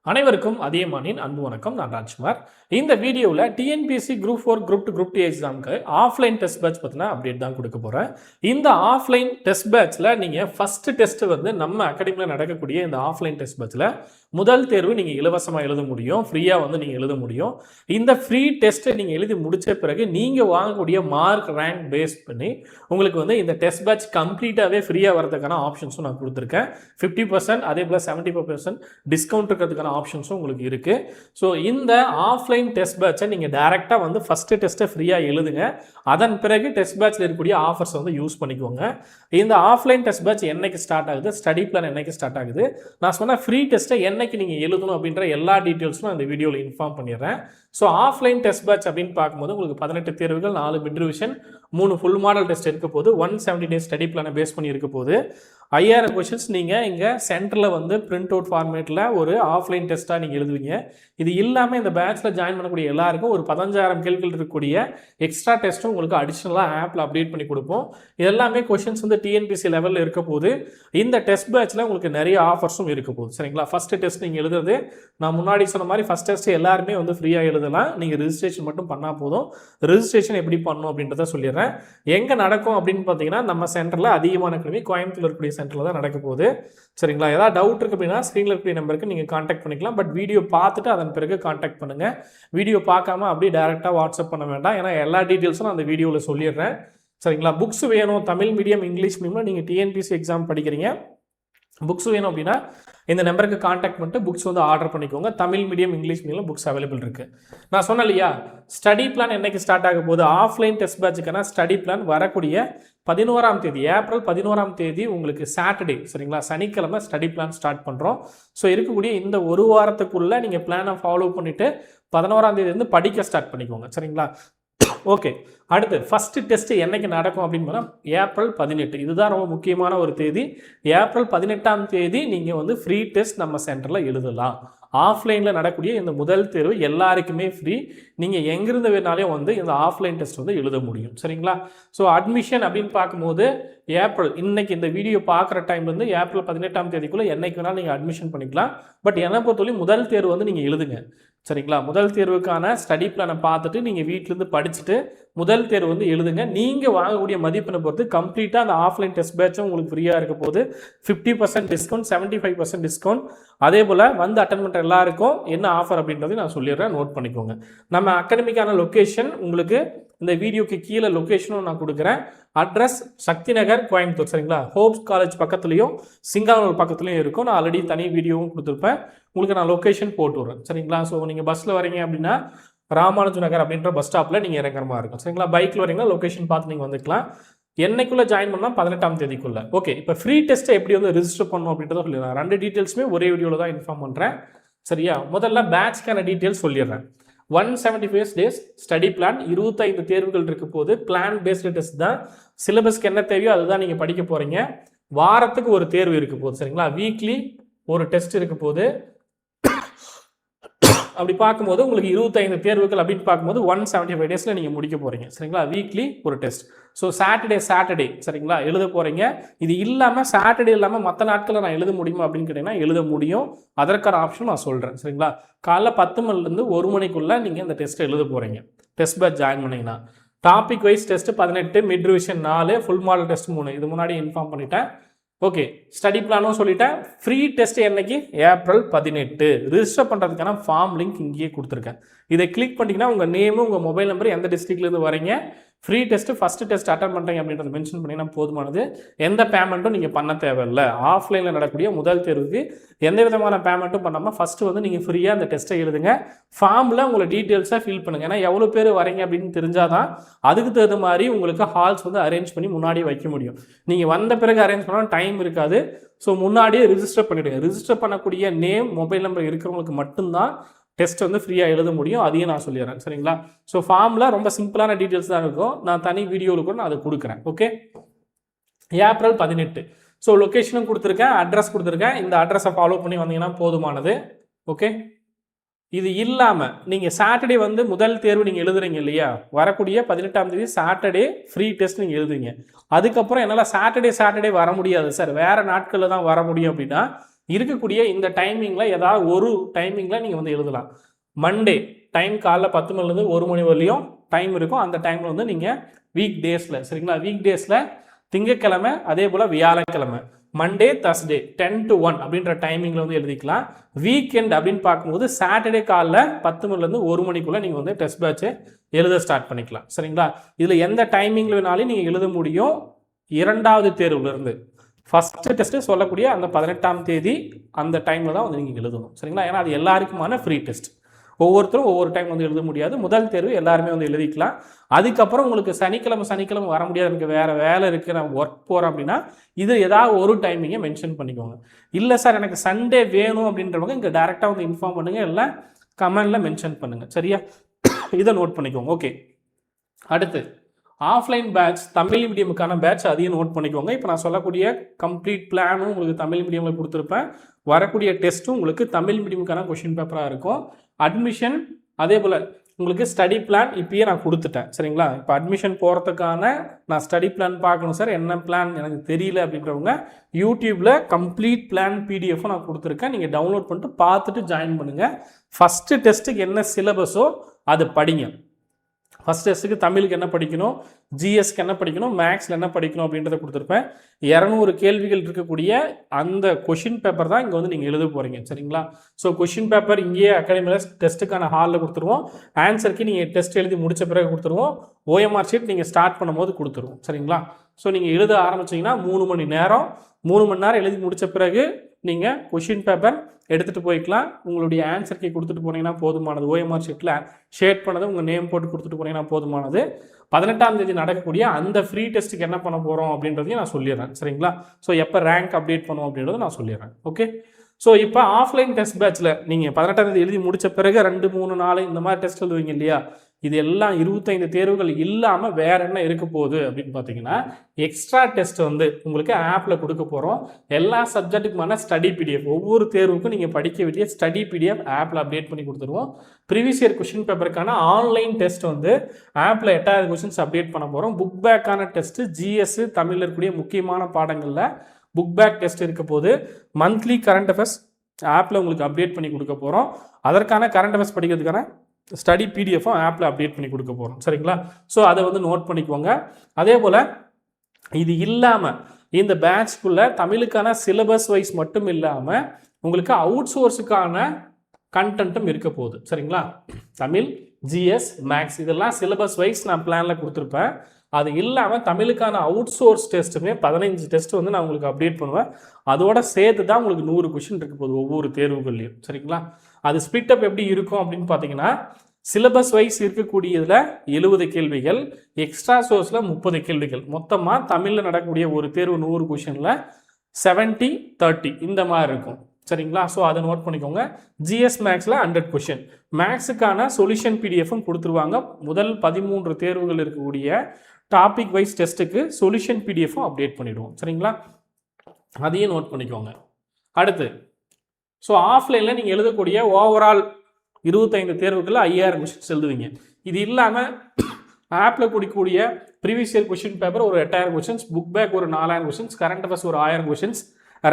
அனைவருக்கும் அதியமானின் அன்பு வணக்கம். நான் ராஜ்குமார். இந்த வீடியோவில் டிஎன்பிஎஸ்சி குரூப் 4 குரூப் 2 குரூப் 2 எக்ஸாமுக்கு ஆஃப்லைன் டெஸ்ட் பேட்ச் பற்றின அப்டேட் தான் கொடுக்க போகிறேன். இந்த ஆஃப்லைன் டெஸ்ட் பேட்ச்சில் நீங்கள் ஃபஸ்ட்டு டெஸ்ட்டு வந்து நம்ம அகாடமியில் நடக்கக்கூடிய இந்த ஆஃப்லைன் டெஸ்ட் பேட்ச்சில் முதல் தேர்வு நீங்கள் இலவசமாக எழுத முடியும், ஃப்ரீயாக வந்து நீங்கள் எழுத முடியும். இந்த ஃப்ரீ டெஸ்ட்டை நீங்கள் எழுதி முடித்த பிறகு நீங்கள் வாங்கக்கூடிய மார்க் ரேங்க் பேஸ் பண்ணி உங்களுக்கு வந்து இந்த டெஸ்ட் பேட்ச் கம்ப்ளீட்டாகவே ஃப்ரீயாக வரதுக்கான ஆப்ஷன்ஸும் நான் கொடுத்துருக்கேன். 50% அதே போல் 75% டிஸ்கவுண்ட் இருக்கிறதுக்கான ஆப்ஷன்ஸும் உங்களுக்கு இருக்குது. ஸோ இந்த ஆஃப்லைன் டெஸ்ட் பேட்சை நீங்கள் டைரெக்டாக வந்து ஃபஸ்ட்டு டெஸ்ட்டை ஃப்ரீயாக எழுதுங்க. அதன் பிறகு டெஸ்ட் பேட்சில் இருக்கக்கூடிய ஆஃபர்ஸ் வந்து யூஸ் பண்ணிக்கோங்க. இந்த ஆஃப்லைன் டெஸ்ட் பேட்ச் என்னைக்கு ஸ்டார்ட் ஆகுது, ஸ்டடி பிளான் என்னைக்கு ஸ்டார்ட் ஆகுது, நான் சொன்ன ஃப்ரீ டெஸ்ட்டை என்னைக்கு நீங்கள் எழுதணும் அப்படின்ற எல்லா டீட்டெயில்ஸும் நான் இந்த வீடியோவில் இன்ஃபார்ம் பண்ணிடுறேன். ஸோ ஆஃப்லைன் டெஸ்ட் பேட்ச் அப்படின்னு பார்க்கும்போது உங்களுக்கு 18 தேர்வுகள், 4 mid revision, 3 full model test இருக்க போது, 170 டேஸ் ஸ்டடி பிளானை பேஸ் பண்ணி இருக்க போது 5000 கொஷின்ஸ் நீங்கள் இங்கே சென்டரில் வந்து பிரிண்ட் அவுட் ஃபார்மேட்டில் ஒரு ஆஃப்லைன் டெஸ்ட்டாக நீங்கள் எழுதுவீங்க. இது இல்லாமல் இந்த பேட்சில் ஜாயின் பண்ணக்கூடிய எல்லாருக்கும் ஒரு 15000 கேள்விகள் இருக்கக்கூடிய எக்ஸ்ட்ரா டெஸ்ட்டும் உங்களுக்கு அடிஷ்னலாக ஆப்பில் அப்டேட் பண்ணி கொடுப்போம். எல்லாமே கொஷின்ஸ் வந்து டிஎன்பிசி லெவலில் இருக்க போது இந்த டெஸ்ட் பேட்சில் உங்களுக்கு நிறைய ஆஃபர்ஸும் இருக்க போகுது. சரிங்களா? ஃபஸ்ட்டு டெஸ்ட் நீங்கள் எழுதுறது நான் முன்னாடி சொன்ன மாதிரி ஃபஸ்ட் டெஸ்ட் எல்லாருமே வந்து ஃப்ரீயாக எழுதலாம். நீங்கள் ரிஜிஸ்ட்ரேஷன் மட்டும் பண்ணால் போதும். ரிஜிஸ்ட்ரேஷன் எப்படி பண்ணணும் அப்படின்றத சொல்லிடுறேன். எங்கே நடக்கும் அப்படின்னு பார்த்தீங்கன்னா நம்ம சென்டரில் அதிகமான கல்வி கோயம்புத்தூர் இருக்கக்கூடிய சென்டரில் தான் நடக்க போகுது. சரிங்களா? ஏதாவது டவுட் இருக்குது அப்படின்னா ஸ்க்ரீனில் இருக்கக்கூடிய நம்பருக்கு நீங்கள் காண்டாக்ட் பண்ணிக்கலாம். பட் வீடியோ பார்த்துட்டு அதன் பிறகு காண்டாக்ட் பண்ணுங்கள். வீடியோ பார்க்காம அப்படியே டேரெக்டாக வாட்ஸ்அப் பண்ண வேண்டாம். ஏன்னா எல்லா டீட்டெயில்ஸும் நான் அந்த வீடியோவில் சொல்லிடுறேன். சரிங்களா? புக்ஸ் வேணும், தமிழ் மீடியம், இங்கிலீஷ் மீடியம், நீங்கள் டிஎன்பிசி எக்ஸாம் படிக்கிறீங்க, புக்ஸ் வேணும் அப்படின்னா இந்த நம்பருக்கு காண்டாக்ட் பண்ணிட்டு புக்ஸ் வந்து ஆர்டர் பண்ணிக்கோங்க. Tamil medium, English medium books available இருக்குது. நான் சொன்னேன் இல்லையா, ஸ்டடி பிளான் என்னைக்கு ஸ்டார்ட் ஆக போகுது, ஆஃப்லைன் டெஸ்ட் பேட்சுக்கான ஸ்டடி பிளான் வரக்கூடிய 11ஆம் தேதி, ஏப்ரல் 11ஆம் தேதி உங்களுக்கு சாட்டர்டே, சரிங்களா, சனிக்கிழமை ஸ்டடி பிளான் ஸ்டார்ட் பண்ணுறோம். ஸோ இருக்கக்கூடிய இந்த ஒரு வாரத்துக்குள்ளே நீங்கள் பிளானை ஃபாலோ பண்ணிவிட்டு 11ஆம் தேதி வந்து படிக்க ஸ்டார்ட் பண்ணிக்கோங்க. சரிங்களா? ஓகே, அடுத்து ஃபஸ்ட்டு டெஸ்ட்டு என்னைக்கு நடக்கும் அப்படின்னு பார்த்தா ஏப்ரல் 18. இதுதான் ரொம்ப முக்கியமான ஒரு தேதி. ஏப்ரல் 18ஆம் தேதி நீங்கள் வந்து ஃப்ரீ டெஸ்ட் நம்ம சென்டரில் எழுதலாம். ஆஃப்லைனில் நடக்கூடிய இந்த முதல் தேர்வு எல்லாருக்குமே ஃப்ரீ. நீங்கள் எங்கிருந்து வேணாலும் வந்து இந்த ஆஃப்லைன் டெஸ்ட் வந்து எழுத முடியும். சரிங்களா? ஸோ அட்மிஷன் அப்படின்னு பார்க்கும்போது ஏப்ரல் இன்னைக்கு இந்த வீடியோ பார்க்குற டைம்லேருந்து ஏப்ரல் 18ஆம் தேதிக்குள்ளே என்னைக்கு வேணாலும் நீங்கள் அட்மிஷன் பண்ணிக்கலாம். பட் என்னை பொறுத்தவரையும் முதல் தேர்வு வந்து நீங்கள் எழுதுங்க. சரிங்களா? முதல் தேர்வுக்கான ஸ்டடி பிளானை பார்த்துட்டு நீங்கள் வீட்டிலேருந்து படிச்சுட்டு முதல் தேர்வு வந்து எழுதுங்க. நீங்கள் வாங்கக்கூடிய மதிப்பெண்ணை பொறுத்து கம்ப்ளீட்டாக அந்த ஆஃப்லைன் டெஸ்ட் பேட்சும் உங்களுக்கு ஃப்ரீயாக இருக்க போது 50% டிஸ்கவுண்ட், 75% டிஸ்கவுண்ட். அதே போல் வந்து அட்டன் பண்ணுற எல்லாருக்கும் என்ன ஆஃபர் அப்படின்றதையும் நான் சொல்லிடுறேன், நோட் பண்ணிக்கோங்க. நம்ம அகாடமிக்கான லொக்கேஷன் உங்களுக்கு இந்த வீடியோக்கு கீழே லொக்கேஷனும் நான் கொடுக்குறேன். அட்ரஸ் சக்தி நகர், கோயம்புத்தூர். சரிங்களா? ஹோப்ஸ் காலேஜ் பக்கத்துலையும் சிங்கானூர் பக்கத்துலையும் இருக்கும். நான் ஆல்ரெடி தனி வீடியோவும் கொடுத்துருப்பேன். உங்களுக்கு நான் லொக்கேஷன் போட்டு விட்றேன். சரிங்களா? ஸோ நீங்கள் பஸ்ஸில் வரீங்க அப்படின்னா ராமானுஜ நகர் அப்படின்ற பஸ் ஸ்டாப்பில் நீங்கள் இறங்குற மாதிரி இருக்கும். சரிங்களா? பைக்கில் வரீங்கன்னா லொக்கேஷன் பார்த்து நீங்கள் வந்துக்கலாம். என்னைக்குள்ளே ஜாயின் பண்ணால் 18ஆம் தேதிக்குள்ளே. ஓகே, இப்போ ஃப்ரீ டெஸ்ட்டை எப்படி வந்து ரிஜிஸ்டர் பண்ணணும் அப்படின்றத சொல்லிடுறேன். 2 டீட்டெயில்ஸுமே ஒரே வீடியோவில் தான் இன்ஃபார்ம் பண்ணுறேன். சரியா? முதல்ல பேட்ச்க்கான டீட்டெயில்ஸ் சொல்லிடுறேன். 175 டேஸ் ஸ்டடி பிளான், 25 தேர்வுகள் இருக்க போது பிளான் பேஸ்டு டெஸ்ட் தான். சிலபஸ்க்கு என்ன தேவையோ அதுதான் நீங்கள் படிக்க போகிறீங்க. வாரத்துக்கு ஒரு தேர்வு இருக்க போகுது. சரிங்களா? வீக்லி ஒரு டெஸ்ட் இருக்க போது. அப்படி பார்க்கும்போது உங்களுக்கு 25 தேர்வுகள் அப்படின்னு பார்க்கும்போது 175 டேஸில் நீங்கள் முடிக்க போகிறீங்க. சரிங்களா? வீக்லி ஒரு டெஸ்ட். ஸோ சாட்டர்டே சரிங்களா எழுத போகிறீங்க. இது இல்லாமல் சாட்டர்டே இல்லாமல் மற்ற நாட்களில் நான் எழுத முடியுமா அப்படின்னு கேட்டிங்கன்னா எழுத முடியும். அதற்கான ஆப்ஷன் நான் சொல்கிறேன். சரிங்களா? காலைல 10 மணிலேருந்து 1 மணிக்குள்ளே நீங்கள் இந்த டெஸ்ட்டை எழுத போகிறீங்க. டெஸ்ட் பேட்ச் ஜாயின் பண்ணிங்கன்னா topic wise test 18, mid revision 4, full model test 3. இது முன்னாடி இன்ஃபார்ம் பண்ணிட்டேன். ஓகே, ஸ்டடி பிளானும் சொல்லிட்டேன். ஃப்ரீ டெஸ்ட் என்னைக்கு? ஏப்ரல் 18. ரிஜிஸ்டர் பண்ணுறதுக்கான ஃபார்ம் லிங்க் இங்கேயே கொடுத்துருக்கேன். இதை கிளிக் பண்ணிங்கன்னா உங்கள் நேமு, உங்கள் மொபைல் நம்பர், எந்த டிஸ்ட்ரிக்ட்லேருந்து வரீங்க, free test first test attend பண்ணுறீங்க அப்படின்றத மென்ஷன் பண்ணிங்கன்னா போதுமானது. எந்த பேமெண்ட்டும் நீங்கள் பண்ண தேவையில்லை. ஆஃப்லைனில் நடக்கக்கூடிய முதல் தேர்வுக்கு எந்த விதமான பேமெண்ட்டும் பண்ணாமல் ஃபஸ்ட்டு வந்து நீங்கள் ஃப்ரீயாக அந்த டெஸ்ட்டை எழுதுங்க. ஃபார்மில் உங்களை டீட்டெயில்ஸாக ஃபில் பண்ணுங்கள். ஏன்னா எவ்வளோ பேர் வரீங்க அப்படின்னு தெரிஞ்சால் தான் அதுக்கு தகுந்த மாதிரி உங்களுக்கு ஹால்ஸ் வந்து அரேஞ்ச் பண்ணி முன்னாடியே வைக்க முடியும். நீங்கள் வந்த பிறகு அரேஞ்ச் பண்ணால் டைம் இருக்காது. ஸோ முன்னாடியே ரிஜிஸ்டர் பண்ணிவிடுங்க. ரிஜிஸ்டர் பண்ணக்கூடிய நேம், மொபைல் நம்பர் இருக்கிறவங்களுக்கு மட்டும்தான் டெஸ்ட் வந்து ஃப்ரீயாக எழுத முடியும். அதையும் நான் சொல்லிடுறேன். சரிங்களா? ஸோ ஃபார்மில் ரொம்ப சிம்பிளான டீட்டெயில்ஸ் தான் இருக்கும். நான் தனி வீடியோவில் கூட நான் அதை கொடுக்குறேன். Okay, April 18. ஸோ லொக்கேஷனும் கொடுத்துருக்கேன், அட்ரஸ் கொடுத்துருக்கேன். இந்த அட்ரஸை ஃபாலோ பண்ணி வந்தீங்கன்னா போதுமானது. ஓகே, இது இல்லாமல் நீங்கள் சாட்டர்டே வந்து முதல் தேர்வு நீங்கள் எழுதுறீங்க இல்லையா, வரக்கூடிய 18ஆம் தேதி சாட்டர்டே ஃப்ரீ டெஸ்ட் நீங்கள் எழுதுவீங்க. அதுக்கப்புறம் என்னால் சாட்டர்டே வர முடியாது சார், வேறு நாட்களில் தான் வர முடியும் அப்படின்னா இருக்கக்கூடிய இந்த டைமிங்கில் ஏதாவது ஒரு டைமிங்கில் நீங்கள் வந்து எழுதலாம். மண்டே டைம் காலைல 10 மணிலேருந்து 1 மணி வரலையும் டைம் இருக்கும். அந்த டைமில் வந்து நீங்கள் வீக் டேஸில் சரிங்களா, வீக் டேஸில் திங்கக்கிழமை அதே போல் வியாழக்கிழமை மண்டே தர்ஸ்டே 10 to 1 அப்படின்ற டைமிங்கில் வந்து எழுதிக்கலாம். வீக்கெண்ட் அப்படின்னு பார்க்கும்போது சாட்டர்டே காலைல 10 மணிலேருந்து 1 மணிக்குள்ளே நீங்கள் வந்து டெஸ்ட் பேட்சை எழுத ஸ்டார்ட் பண்ணிக்கலாம் சரிங்களா. இதில் எந்த டைமிங்கில் வேணாலும் நீங்கள் எழுத முடியும். இரண்டாவது தேர்வுலேருந்து ஃபஸ்ட்டு டெஸ்ட்டு சொல்லக்கூடிய அந்த 18ஆம் தேதி அந்த டைமில் தான் வந்து நீங்கள் எழுதணும் சரிங்களா. ஏன்னா அது எல்லாருக்குமான ஃப்ரீ டெஸ்ட். ஒவ்வொருத்தரும் ஒவ்வொரு டைம் வந்து எழுத முடியாது. முதல் தேர்வு எல்லாருமே வந்து எழுதிக்கலாம். அதுக்கப்புறம் உங்களுக்கு சனிக்கிழமை வர முடியாது, எனக்கு வேறு வேலை இருக்குது, நான் ஒர்க் போகிறேன் அப்படின்னா இது ஏதாவது ஒரு டைமிங்கை மென்ஷன் பண்ணிக்கோங்க. இல்லை சார் எனக்கு சண்டே வேணும் அப்படின்றவங்க இங்கே டேரெக்டாக வந்து இன்ஃபார்ம் பண்ணுங்கள், இல்லை கமெண்டில் மென்ஷன் பண்ணுங்கள் சரியா. இதை நோட் பண்ணிக்கோங்க. ஓகே, அடுத்து ஆஃப்லைன் பேட்ச் தமிழ் மீடியமுக்கான பேட்ச் அதையும் நோட் பண்ணிக்கோங்க. இப்போ நான் சொல்லக்கூடிய கம்ப்ளீட் பிளானும் உங்களுக்கு தமிழ் மீடியமில் கொடுத்துருப்பேன். வரக்கூடிய டெஸ்ட்டும் உங்களுக்கு தமிழ் மீடியமுக்கான கொஷின் பேப்பராக இருக்கும். அட்மிஷன் அதே போல் உங்களுக்கு ஸ்டடி பிளான் இப்பயே நான் கொடுத்துட்டேன் சரிங்களா. இப்போ அட்மிஷன் போகிறதுக்கான நான் ஸ்டடி பிளான் பார்க்கணும் சார், என்ன பிளான் எனக்கு தெரியல அப்படின்றவங்க யூடியூப்பில் கம்ப்ளீட் பிளான் பிடிஎஃப்பும் நான் கொடுத்துருக்கேன். நீங்கள் டவுன்லோட் பண்ணிட்டு பார்த்துட்டு ஜாயின் பண்ணுங்கள். ஃபஸ்ட்டு டெஸ்ட்டுக்கு என்ன சிலபஸோ அதை படிங்க. ஃபஸ்ட் டெஸ்ட்டுக்கு தமிழுக்கு என்ன படிக்கணும், ஜிஎஸ்க்கு என்ன படிக்கணும், மேக்ஸில் என்ன படிக்கணும் அப்படின்றத கொடுத்துருப்பேன். 200 கேள்விகள் இருக்கக்கூடிய அந்த கொஷின் பேப்பர் தான் இங்கே வந்து நீங்கள் எழுத போகிறீங்க சரிங்களா. ஸோ கொஷின் பேப்பர் இங்கேயே அகாடமியில் டெஸ்ட்டுக்கான ஹாலில் கொடுத்துருவோம். ஆன்சருக்கு நீங்கள் டெஸ்ட் எழுதி முடித்த பிறகு கொடுத்துருவோம். OMR ஷீட் நீங்கள் ஸ்டார்ட் பண்ணும்போது கொடுத்துருவோம் சரிங்களா. ஸோ நீங்கள் எழுத ஆரம்பிச்சிங்கன்னா 3 மணி நேரம் எழுதி முடித்த பிறகு நீங்கள் கொஷின் பேப்பர் எடுத்துகிட்டு போய்க்கலாம். உங்களுடைய ஆன்சர் கீ கொடுத்துட்டு போனீங்கன்னா போதுமானது. OMR ஷீட்டில் ஷேட் பண்ணது உங்கள் நேம் போட்டு கொடுத்துட்டு போனீங்கன்னா போதுமானது. 18ஆம் தேதி நடக்கக்கூடிய அந்த ஃப்ரீ டெஸ்ட்டுக்கு என்ன பண்ண போகிறோம் அப்படின்றதையும் நான் சொல்லிடுறேன் சரிங்களா. ஸோ எப்போ ரேங்க் அப்டேட் பண்ணுவோம் அப்படின்றத நான் சொல்லிடுறேன். ஓகே, ஸோ இப்போ ஆஃப்லைன் டெஸ்ட் பேட்சில் நீங்கள் 18ஆம் தேதி எழுதி முடித்த பிறகு 2, 3, 4 இந்த மாதிரி டெஸ்ட் எழுதுவீங்க இல்லையா. இது எல்லாம் 25 தேர்வுகள் இல்லாமல் வேற என்ன இருக்க போகுது அப்படின்னு பார்த்தீங்கன்னா, எக்ஸ்ட்ரா டெஸ்ட் வந்து உங்களுக்கு ஆப்பில் கொடுக்க போகிறோம். எல்லா சப்ஜெக்ட்டுக்குமான ஸ்டடி பிடிஎஃப், ஒவ்வொரு தேர்வுக்கும் நீங்கள் படிக்க வேண்டிய ஸ்டடி பிடிஎஃப் ஆப்பில் அப்டேட் பண்ணி கொடுத்துருவோம். ப்ரீவியஸ் இயர் கொஷின் பேப்பருக்கான ஆன்லைன் டெஸ்ட் வந்து ஆப்பில் 8000 கொஷின்ஸ் அப்டேட் பண்ண போகிறோம். புக் பேக்கான டெஸ்ட்டு ஜிஎஸ் தமிழில் இருக்கக்கூடிய முக்கியமான பாடங்களில் புக் பேக் டெஸ்ட் இருக்க போது. மந்த்லி கரண்ட் அஃபேர்ஸ் ஆப்பில் உங்களுக்கு அப்டேட் பண்ணி கொடுக்க போகிறோம். அதற்கான கரண்ட் அஃபேர்ஸ் படிக்கிறதுக்கான ஸ்டடி பிடிஎஃப்பும் ஆப்பில் அப்டேட் பண்ணி கொடுக்க போகிறோம் சரிங்களா. ஸோ அதை வந்து நோட் பண்ணிக்கோங்க. அதே போல் இது இல்லாமல் இந்த பேட்ச்க்குள்ளே தமிழுக்கான சிலபஸ் வைஸ் மட்டும் இல்லாமல் உங்களுக்கு அவுட் சோர்ஸுக்கான கண்டென்ட்டும் இருக்க போகுது சரிங்களா. தமிழ், ஜிஎஸ், மேக்ஸ் இதெல்லாம் சிலபஸ் வைஸ் நான் பிளானில் கொடுத்துருப்பேன். அது இல்லாமல் தமிழுக்கான அவுட் சோர்ஸ் டெஸ்ட்டுமே 15 டெஸ்ட் வந்து நான் உங்களுக்கு அப்டேட் பண்ணுவேன். அதோட சேர்த்து தான் உங்களுக்கு 100 கொஷின் இருக்க போகுது ஒவ்வொரு தேர்வுகள்லையும் சரிங்களா. அது ஸ்பிட் அப் எப்படி இருக்கும் அப்படின்னு பார்த்தீங்கன்னா, சிலபஸ் வைஸ் இருக்கக்கூடியதில் 70 கேள்விகள், எக்ஸ்ட்ரா சோர்ஸில் 30 கேள்விகள், மொத்தமாக தமிழில் நடக்கக்கூடிய ஒரு தேர்வு 100 கொஷினில் 70-30 இந்த மாதிரி இருக்கும் சரிங்களா. ஸோ அதை நோட் பண்ணிக்கோங்க. ஜிஎஸ் மேக்ஸில் 100 கொஷின், மேக்ஸுக்கான சொல்யூஷன் பிடிஎஃப்பும் கொடுத்துருவாங்க. முதல் 13 தேர்வுகள் இருக்கக்கூடிய டாபிக் வைஸ் டெஸ்ட்டுக்கு சொல்யூஷன் பிடிஎஃப்பும் அப்டேட் பண்ணிவிடுவோம் சரிங்களா. அதையும் நோட் பண்ணிக்கோங்க. அடுத்து ஸோ ஆஃப்லைனில் நீங்கள் எழுதக்கூடிய ஓவரால் 25 தேர்வுகளில் 5000 கொஷின்ஸ் எழுதுவீங்க. இது இல்லாமல் ஆப்பில் கொடுக்கக்கூடிய ப்ரீவியஸ் இயர் கொஷின் பேப்பர் ஒரு 8000 கொஷின்ஸ், புக் பேக் ஒரு 4000 கொஷின்ஸ், கரண்ட் அஃபேர்ஸ் ஒரு 1000 கொஷின்ஸ்,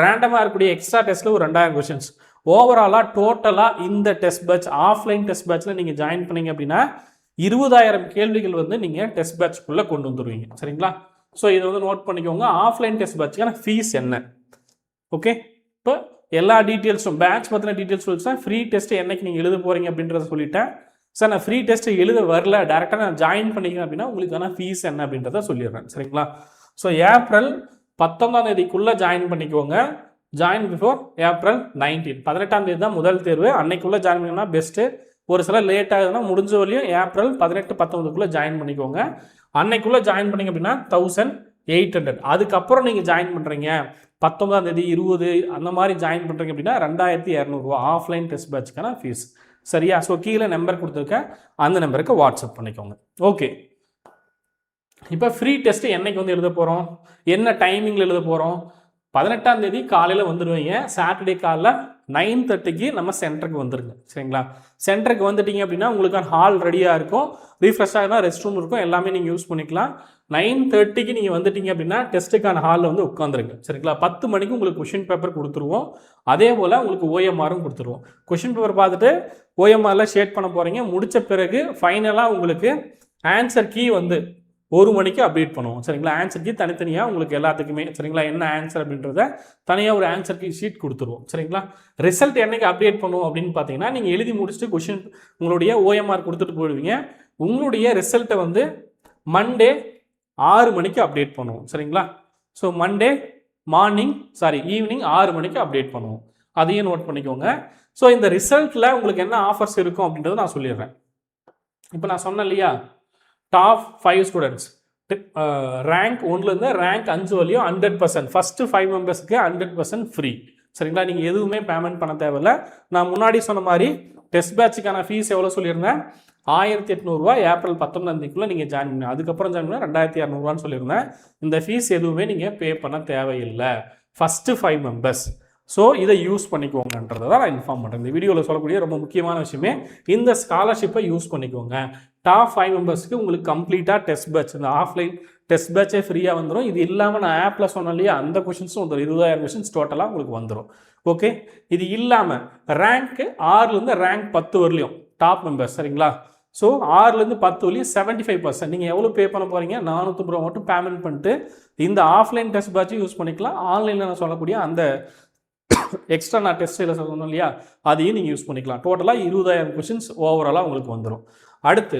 ரேண்டமாக இருக்கக்கூடிய எக்ஸ்ட்ரா டெஸ்ட்டில் ஒரு 2000 கொஷின்ஸ். ஓவராலாக டோட்டலாக இந்த டெஸ்ட் பேட்ச் ஆஃப்லைன் டெஸ்ட் பேட்சில் நீங்கள் ஜாயின் பண்ணீங்க அப்படின்னா 20000 கேள்விகள் வந்து நீங்கள் டெஸ்ட் பேட்ச்க்குள்ளே கொண்டு வந்துடுவீங்க சரிங்களா. ஸோ இதை வந்து நோட் பண்ணிக்கோங்க. ஆஃப்லைன் டெஸ்ட் பேட்சுக்கான ஃபீஸ் என்ன, ஓகே. இப்போ எல்லா டீட்டெயில்ஸும் பேட்ச் பற்றின டீட்டெயில்ஸ் சொல்லிச்சேன். ஃப்ரீ டெஸ்ட் என்னைக்கு நீங்கள் எழுத போகிறீங்க அப்படின்றத சொல்லிட்டேன். சார் நான் ஃப்ரீ டெஸ்ட் எழுத வரல, டேரெக்டாக நான் ஜாயின் பண்ணிக்கிறேன் அப்படின்னா உங்களுக்கான ஃபீஸ் என்ன அப்படின்றத சொல்லிடுறேன் சரிங்களா. ஸோ ஏப்ரல் 19ஆம் தேதிக்குள்ளே ஜாயின் பண்ணிக்கோங்க. ஜாயின் பிஃபோர் ஏப்ரல் 19, 18ஆம் தேதி தான் முதல் தேர்வு. அன்னைக்குள்ளே ஜாயின் பண்ணிங்கன்னா பெஸ்ட்டு. ஒரு சில லேட் ஆகுதுன்னா முடிஞ்ச வரையும் ஏப்ரல் 18-19க்குள்ளே ஜாயின் பண்ணிக்கோங்க. அன்னைக்குள்ளே ஜாயின் பண்ணிங்க அப்படின்னா 1800. அதுக்கப்புறம் நீங்கள் ஜாயின் பண்ணுறீங்க 19ஆம் தேதி 20 அந்த மாதிரி ஜாயின் பண்ணுறீங்க அப்படின்னா 2200 ஆஃப்லைன் டெஸ்ட் பேட்சுக்கான ஃபீஸ் சரியா. ஸோ கீழே நம்பர் கொடுத்துருக்கேன், அந்த நம்பருக்கு வாட்ஸ்அப் பண்ணிக்கோங்க. ஓகே, இப்போ ஃப்ரீ டெஸ்ட்டு என்னைக்கு வந்து எழுத போகிறோம், என்ன டைமிங்கில் எழுத போகிறோம், 18ஆம் தேதி காலையில் வந்துடுவீங்க. சாட்டர்டே காலைல 9:30க்கு நம்ம சென்டருக்கு வந்துருங்க. சரிங்களா? சென்டருக்கு வந்துட்டீங்க அப்படின்னா உங்களுக்கான ஹால் ரெடியாக இருக்கும். ரீஃப்ரெஷ் ஆகினா ரெஸ்ட் ரூம் இருக்கும். எல்லாமே நீங்கள் யூஸ் பண்ணிக்கலாம். 9:30க்கு நீங்கள் வந்துட்டீங்க அப்படின்னா டெஸ்ட்டுக்கான ஹாலில் வந்து உட்காந்துருங்க. சரிங்களா? 10 மணிக்கு உங்களுக்கு கொஷின் பேப்பர் கொடுத்துருவோம். அதே போல் உங்களுக்கு ஓஎம்ஆரும் கொடுத்துருவோம். கொஷின் பேப்பர் பார்த்துட்டு ஓஎம்ஆரில் ஷேட் பண்ண போகிறீங்க. முடித்த பிறகு ஃபைனலாக உங்களுக்கு ஆன்சர் கீ வந்து 1 மணிக்கு அப்டேட் பண்ணுவோம். சரிங்களா? ஆன்சர் கீ தனித்தனியாக உங்களுக்கு எல்லாத்துக்குமே. சரிங்களா? என்ன ஆன்சர் அப்படின்றத தனியாக ஒரு ஆன்சர் கீ ஷீட் கொடுத்துருவோம். சரிங்களா? ரிசல்ட் என்னைக்கு அப்டேட் பண்ணுவோம் அப்படின்னு பார்த்தீங்கன்னா, நீங்கள் எழுதி முடிச்சுட்டு கொஷின் உங்களுடைய ஓஎம்ஆர் கொடுத்துட்டு போயிடுவீங்க. உங்களுடைய ரிசல்ட்டை வந்து மண்டே 6 மணிக்கு அப்டேட் பண்ணுவோம். சரிங்களா? ஸோ மண்டே ஈவினிங் 6 மணிக்கு அப்டேட் பண்ணுவோம். அதையும் நோட் பண்ணிக்கோங்க. ஸோ இந்த ரிசல்ட்டில் உங்களுக்கு என்ன ஆஃபர்ஸ் இருக்கும் அப்படின்றத நான் சொல்லிடுறேன். இப்போ நான் சொன்னேன் இல்லையா, டாப் 5 ஸ்டூடெண்ட்ஸ் ரேங்க் 1லேருந்து ரேங்க் 5 வரையும் 100%, ஃபஸ்ட்டு 5 மெம்பர்ஸ்க்கு 100% ஃப்ரீ. சரிங்களா? நீங்கள் எதுவுமே பேமெண்ட் பண்ண தேவையில்லை. நான் முன்னாடி சொன்ன மாதிரி டெஸ்ட் பேட்சுக்கான ஃபீஸ் எவ்வளோ சொல்லியிருந்தேன், 1800 ஏப்ரல் 19ஆம் தேதிக்குள்ளே நீங்கள் ஜாயின் பண்ணி, அதுக்கப்புறம் ஜாயின் பண்ணால் 2200 சொல்லியிருந்தேன். இந்த ஃபீஸ் எதுவுமே நீங்கள் பே பண்ண தேவையில்லை, ஃபஸ்ட்டு 5 மெம்பர்ஸ். ஸோ இதை யூஸ் பண்ணிக்கோங்கன்றதை தான் நான் இன்ஃபார்ம் பண்ணுறேன். இந்த வீடியோவில் சொல்லக்கூடிய ரொம்ப முக்கியமான விஷயமே இந்த ஸ்காலர்ஷிப்பை யூஸ் பண்ணிக்கோங்க. டாப் 5 மெம்பர்ஸ்க்கு உங்களுக்கு கம்ப்ளீட்டாக டெஸ்ட் பேட்ச், இந்த ஆஃப்லைன் டெஸ்ட் பேட்சே ஃப்ரீயாக வந்துடும். இது இல்லாமல் நான் ஆப்பில் சொன்னேன் இல்லையா, அந்த கொஷின்ஸும் வந்துடும். 20,000 கொஷின்ஸ் டோட்டலாக உங்களுக்கு வந்துடும். ஓகே, இது இல்லாமல் ரேங்க்கு 6லேருந்து ரேங்க் 10 வரலையும் டாப் மெம்பர்ஸ். சரிங்களா? ஸோ 6லேருந்து 10 வரலையும் 75% நீங்கள் எவ்வளோ பே பண்ண போகிறீங்க, 450 ரூபா மட்டும் பேமெண்ட் பண்ணிட்டு இந்த ஆஃப்லைன் டெஸ்ட் பேட்சை யூஸ் பண்ணிக்கலாம். ஆன்லைனில் நான் சொல்லக்கூடிய அந்த எக்ஸ்ட்ரா நான் டெஸ்ட்டில் சொல்லணும் இல்லையா, அதையும் நீங்கள் யூஸ் பண்ணிக்கலாம். டோட்டலாக 20,000 கொஷின்ஸ் ஓவராலாக உங்களுக்கு வந்துடும். அடுத்து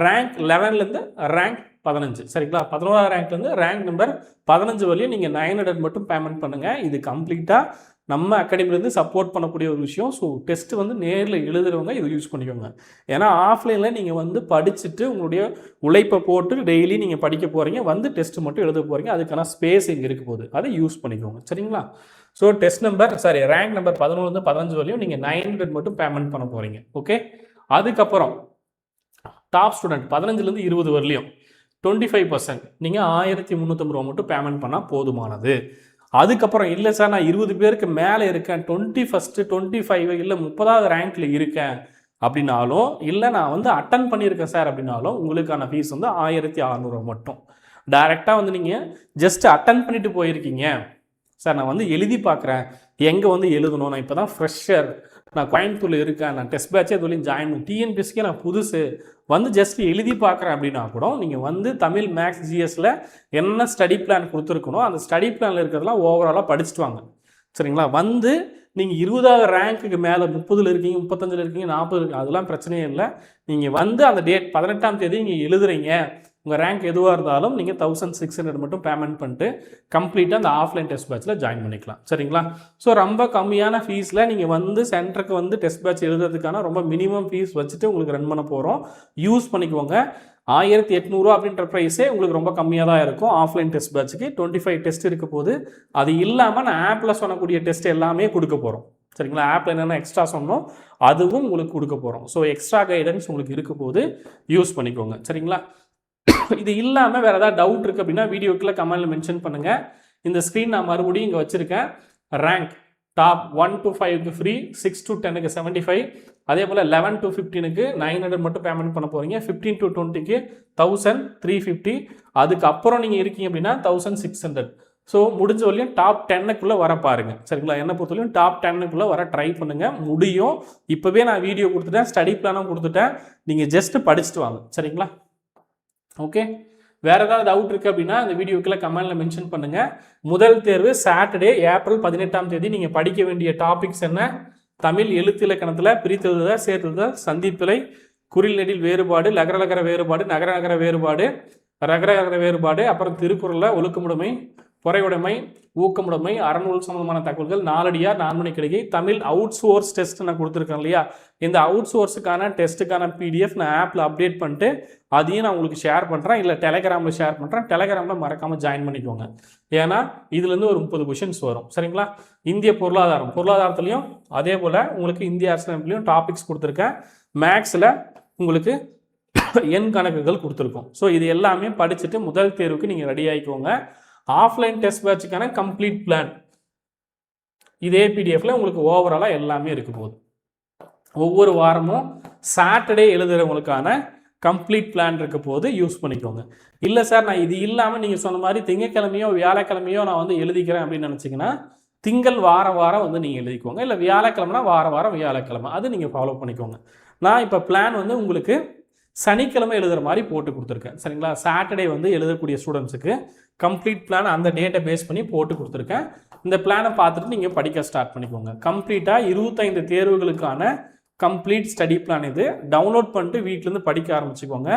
ரேங்க் 11லேருந்து ரேங்க் 15. சரிங்களா? 11ஆம் ரேங்க்லேருந்து ரேங்க் நம்பர் 15 வரையும் நீங்கள் 900 மட்டும் பேமெண்ட் பண்ணுங்கள். இது கம்ப்ளீட்டாக நம்ம அகாடமிலேருந்து சப்போர்ட் பண்ணக்கூடிய ஒரு விஷயம். ஸோ டெஸ்ட்டு வந்து நேரில் எழுதுறவங்க இதை யூஸ் பண்ணிக்கோங்க. ஏன்னா ஆஃப்லைனில் நீங்கள் வந்து படிச்சுட்டு உங்களுடைய உழைப்பை போட்டு டெய்லி நீங்கள் படிக்க போகிறீங்க, வந்து டெஸ்ட்டு மட்டும் எழுத போகிறீங்க. அதுக்கான ஸ்பேஸ் இங்கே இருக்க போகுது, அதை யூஸ் பண்ணிக்கோங்க. சரிங்களா? ஸோ ரேங்க் நம்பர் 11லேருந்து 15 வரையும் நீங்கள் 900 மட்டும் பேமெண்ட் பண்ண போகிறீங்க. ஓகே, அதுக்கப்புறம் டாப் ஸ்டூடெண்ட் 15லேருந்து 20 வரலையும் 25% நீங்கள் 1350 ரூபா மட்டும் பேமெண்ட் பண்ணால் போதுமானது. அதுக்கப்புறம் இல்லை சார் நான் 20 பேருக்கு மேலே இருக்கேன், 21, 25 இல்லை 30வது ரேங்க்கில் இருக்கேன் அப்படின்னாலும், இல்லை நான் வந்து அட்டன் பண்ணியிருக்கேன் சார் அப்படின்னாலும் உங்களுக்கான ஃபீஸ் வந்து 1600 மட்டும். டைரெக்டாக வந்து நீங்கள் ஜஸ்ட் அட்டன் பண்ணிட்டு போயிருக்கீங்க சார், நான் வந்து எழுதி பார்க்குறேன், எங்கே வந்து எழுதணும், நான் இப்போ தான் ஃப்ரெஷர், நான் கோயம்புத்தூரில் இருக்கேன், நான் டெஸ்ட் பேட்சே இதுவரையும் ஜாயின் பண்ணி டிஎன்பிஎஸ்சிக்கே நான் புதுசு, வந்து ஜஸ்ட் எழுதி பார்க்குறேன் அப்படின்னா கூட நீங்கள் வந்து தமிழ் மேக்ஸ் ஜிஎஸ்ல என்ன ஸ்டடி பிளான் கொடுத்துருக்கணும், அந்த ஸ்டடி பிளானில் இருக்கிறதெல்லாம் ஓவராலாக படிச்சுட்டு வாங்க. சரிங்களா? வந்து நீங்கள் 20வது ரேங்க்குக்கு மேலே 30ல் இருக்கீங்க, 35ல் இருக்கீங்க, 40 இருக்கீங்க, அதெல்லாம் பிரச்சனையே இல்லை. நீங்கள் வந்து அந்த டேட் 18ஆம் தேதி நீங்கள் எழுதுறீங்க, உங்கள் ரேங்க் எதுவாக இருந்தாலும் நீங்கள் 1600 மட்டும் பேமெண்ட் பண்ணிட்டு கம்ப்ளீட்டாக அந்த ஆஃப்லைன் டெஸ்ட் பேட்சில் ஜாயின் பண்ணிக்கலாம். சரிங்களா? ஸோ ரொம்ப கம்மியான ஃபீஸில் நீங்கள் வந்து சென்டருக்கு வந்து டெஸ்ட் பேட்ச் எழுதுறதுக்கான ரொம்ப மினிமம் ஃபீஸ் வச்சுட்டு உங்களுக்கு ரன் பண்ண போகிறோம். யூஸ் பண்ணிக்கோங்க. 1800 அப்படின்ற ப்ரைஸே உங்களுக்கு ரொம்ப கம்மியாக தான் இருக்கும். ஆஃப்லைன் டெஸ்ட் பேட்சுக்கு 25 டெஸ்ட் இருக்க போது. அது இல்லாமல் நான் ஆப்பில் சொல்லக்கூடிய டெஸ்ட் எல்லாமே கொடுக்க போகிறோம். சரிங்களா? ஆப்பில் என்னென்ன எக்ஸ்ட்ரா சொன்னோம் அதுவும் உங்களுக்கு கொடுக்க போகிறோம். ஸோ எக்ஸ்ட்ரா கைடன்ஸ் உங்களுக்கு இருக்க போது யூஸ் பண்ணிக்கோங்க. சரிங்களா? இது இல்லாமல் வேறு ஏதாவது டவுட் இருக்குது அப்படின்னா வீடியோக்குள்ளே கமெண்ட்டில் மென்ஷன் பண்ணுங்கள். இந்த ஸ்க்ரீன் நான் மறுபடியும் இங்கே வச்சுருக்கேன். ரேங்க் டாப் 1 to 5க்கு ஃப்ரீ, 6 to 10க்கு 75, அதே போல் 11 to 15க்கு 900 மட்டும் பேமெண்ட் பண்ண போகிறீங்க, 15 to 20க்கு 1350, அதுக்கப்புறம் நீங்கள் இருக்கீங்க அப்படின்னா 1600. ஸோ முடிஞ்ச வரையும் டாப் 10க்குள்ளே வர பாருங்கள். சரிங்களா? என்னை பொறுத்தவரையும் டாப் 10க்குள்ளே வர ட்ரை பண்ணுங்கள். முடியும். இப்போவே நான் வீடியோ கொடுத்துட்டேன், ஸ்டடி பிளானும் கொடுத்துட்டேன், நீங்கள் ஜஸ்ட்டு படிச்சுட்டு வாங்க. சரிங்களா? ஓகே, வேறு ஏதாவது டவுட் இருக்குது அப்படின்னா இந்த வீடியோக்குள்ளே கமெண்ட்டில் மென்ஷன் பண்ணுங்கள். முதல் தேர்வு சாட்டர்டே ஏப்ரல் 18ஆம் தேதி. நீங்கள் படிக்க வேண்டிய டாபிக்ஸ் என்ன, தமிழ் எழுத்து இலக்கணத்தில் பிரித்தெழுதுதல், சேர்த்தெழுதுதல், சந்திப்பிழை, குறில் நெடில் வேறுபாடு, லகர வேறுபாடு, நகர வேறுபாடு, ரகர வேறுபாடு, அப்புறம் திருக்குறளில் ஒழுக்கமுடைமை, பொறையுடைமை, ஊக்கமுடைமை, அறநூல் சம்பந்தமான தகவல்கள், நாலடியார், நான்மணி கிழகை, தமிழ் அவுட் சோர்ஸ் டெஸ்ட் நான் கொடுத்துருக்கேன் இல்லையா, இந்த அவுட் சோர்ஸுக்கான டெஸ்ட்டுக்கான பிடிஎஃப் நான் ஆப்பில் அப்டேட் பண்ணிட்டு அதையும் நான் உங்களுக்கு ஷேர் பண்ணுறேன், இல்லை டெலகிராமில் ஷேர் பண்ணுறேன். டெலகிராமில் மறக்காமல் ஜாயின் பண்ணிக்கோங்க. ஏன்னா இதுலேருந்து ஒரு 30 கொஷின்ஸ் வரும். சரிங்களா? இந்திய பொருளாதாரத்துலையும் அதே போல் உங்களுக்கு இந்திய அரசியலமைப்புலையும் டாபிக்ஸ் கொடுத்துருக்கேன். மேக்ஸில் உங்களுக்கு எண் கணக்குகள் கொடுத்துருக்கோம். ஸோ இது எல்லாமே படிச்சுட்டு முதல் தேர்வுக்கு நீங்கள் ரெடி ஆகிக்கோங்க. ஆஃப்லைன் டெஸ்ட் பேட்சுக்கான கம்ப்ளீட் பிளான் இதே பிடிஎஃப்ல உங்களுக்கு ஓவராலாக எல்லாமே இருக்க போகுது. ஒவ்வொரு வாரமும் சாட்டர்டே எழுதுறவங்களுக்கான கம்ப்ளீட் பிளான் இருக்க போது யூஸ் பண்ணிக்கோங்க. இல்லை சார் நான் இது இல்லாமல் நீங்கள் சொன்ன மாதிரி திங்கக்கிழமையோ வியாழக்கிழமையோ நான் வந்து எழுதிக்கிறேன் அப்படின்னு நினச்சிங்கன்னா திங்கள் வாரம் வந்து நீங்கள் எழுதிக்கோங்க. இல்லை வியாழக்கிழமைனா வாரம் வியாழக்கிழமை அது நீங்கள் ஃபாலோ பண்ணிக்கோங்க. நான் இப்போ பிளான் வந்து உங்களுக்கு சனிக்கிழமை எழுதுகிற மாதிரி போட்டு கொடுத்துருக்கேன். சரிங்களா? சாட்டர்டே வந்து எழுதக்கூடிய ஸ்டூடெண்ட்ஸுக்கு கம்ப்ளீட் பிளான் அந்த டேட்டை பேஸ் பண்ணி போட்டு கொடுத்துருக்கேன். இந்த பிளானை பார்த்துட்டு நீங்கள் படிக்க ஸ்டார்ட் பண்ணிக்கோங்க. கம்ப்ளீட்டாக 25 தேர்வுகளுக்கான கம்ப்ளீட் ஸ்டடி பிளான் இது. டவுன்லோட் பண்ணிட்டு வீட்டிலேருந்து படிக்க ஆரம்பிச்சுக்கோங்க.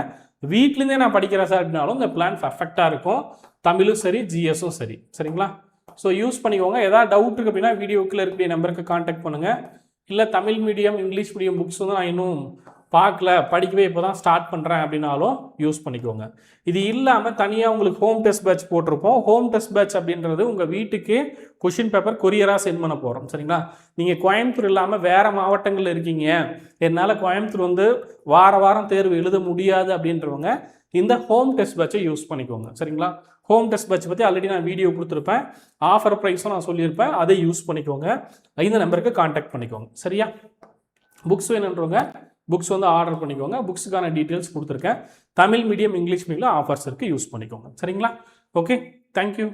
வீட்லேருந்தே நான் படிக்கிறேன் சார் அப்படின்னாலும் இந்த பிளான் பர்ஃபெக்டாக இருக்கும். தமிழும் சரி, ஜிஎஸும் சரி. சரிங்களா? ஸோ யூஸ் பண்ணிக்கோங்க. ஏதாவது டவுட் இருக்குது அப்படின்னா வீடியோக்குள்ளே இருக்கக்கூடிய நம்பருக்கு கான்டாக்ட் பண்ணுங்கள். இல்லை Tamil medium English medium books வந்து நான் இன்னும் பார்க்கல, படிக்கவே இப்போ தான் ஸ்டார்ட் பண்ணுறேன் அப்படின்னாலும் யூஸ் பண்ணிக்கோங்க. இது இல்லாமல் தனியாக உங்களுக்கு ஹோம் டெஸ்ட் பேட்ச் போட்டிருப்போம். ஹோம் டெஸ்ட் பேட்ச் அப்படின்றது உங்கள் வீட்டுக்கு கொஷின் பேப்பர் கொரியராக சென்ட் பண்ண போகிறோம். சரிங்களா? நீங்கள் கோயம்புத்தூர் இல்லாமல் வேறு மாவட்டங்களில் இருக்கீங்க, என்னால் கோயம்புத்தூர் வந்து வாரம் தேர்வு எழுத முடியாது அப்படின்றவங்க இந்த ஹோம் டெஸ்ட் பேட்சை யூஸ் பண்ணிக்கோங்க. சரிங்களா? ஹோம் டெஸ்ட் பேட்ச் பற்றி ஆல்ரெடி நான் வீடியோ கொடுத்துருப்பேன். ஆஃபர் ப்ரைஸும் நான் சொல்லியிருப்பேன். அதை யூஸ் பண்ணிக்கோங்க. இந்த நம்பருக்கு கான்டாக்ட் பண்ணிக்கோங்க. சரியா? புக்ஸ் வேணுன்றவங்க புக்ஸ் வந்து ஆர்டர் பண்ணிக்கோங்க. புக்ஸுக்கான டீட்டெயில்ஸ் கொடுத்துருக்கேன். Tamil medium English medium offers இருக்குது, யூஸ் பண்ணிக்கோங்க. சரிங்களா? Okay, thank you.